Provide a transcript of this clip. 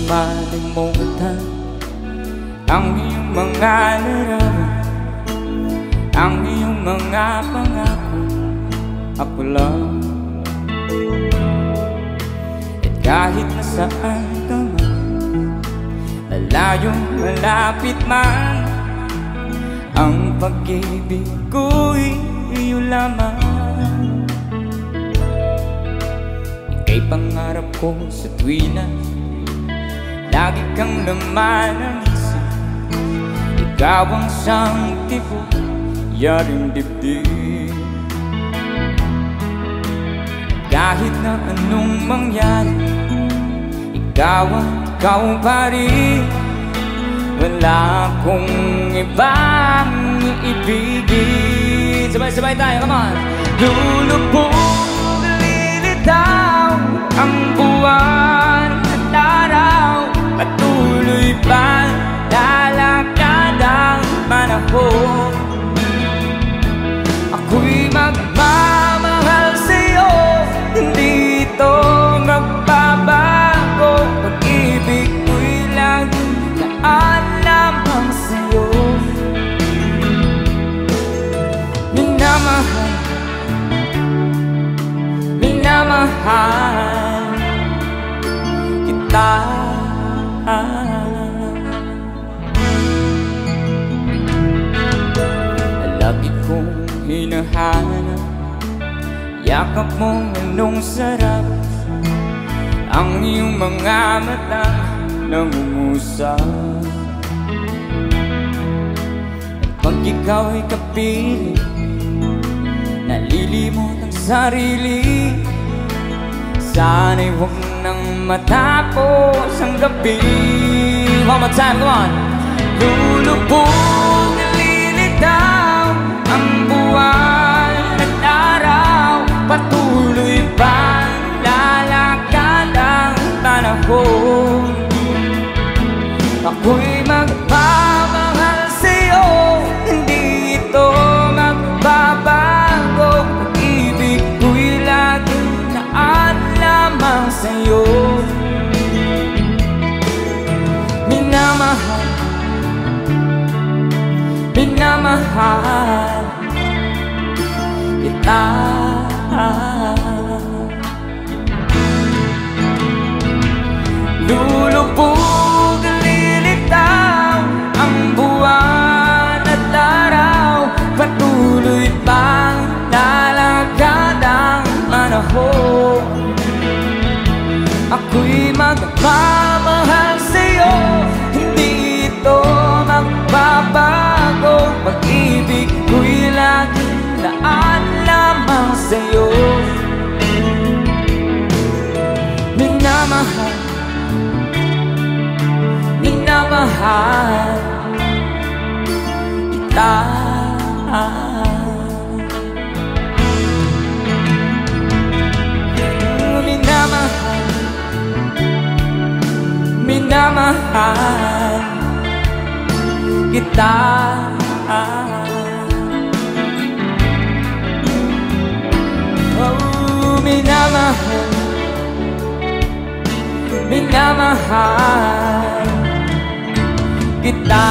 malimutan ang iyong mga larawan, ang iyong mga pangako. Ako lang, at kahit nasaan ka man, malayong malapit man, ang pag-ibig ko'y iyo lamang. Ika'y pangarap ko sa tuwina, lagi kang laman ng isip. Ikaw ang siyang tibok, yaring dibdib. Kahit na anong mangyari, ikaw pa rin. Wala akong ibang iibigin. Sabay-sabay tayo, come on! Lulubog, lilitaw ang buwan at araw, patuloy pa lalakad ang panahon. Ako'y magmamahal sa'yo, hindi ito magbabago. Pag-ibig ko'y laging daan lamang sa'yo. Minamahal, minamahal kita. Lagi kong hinahanap yakap mong anong sarap, ang iyong mga mata nangungusap. At pag ikaw'y kapiling, nalilimot ang sarili. Sana'y huwag nang matapos ang gabi. One more time, come on! Lulubog, lilitaw ang buwan at araw, patuloy pa lalakad ang panahon. Ako'y magmamahal sa'yo, hindi ito magbabago. Pag-ibig ko'y laging daan lamang sa'yo. Minamahal, minamahal kita. Lulubog, lilitaw ang buwan at araw, patuloy pang lalakad ang panahon. Ako'y magmamahal sa'yo, hindi ito magbabago. Pag-ibig ko'y laging daan lamang sa'yo. Minamahal, minamahal kita. Minamahal, minamahal kita. Oh, minamahal, minamahal kita.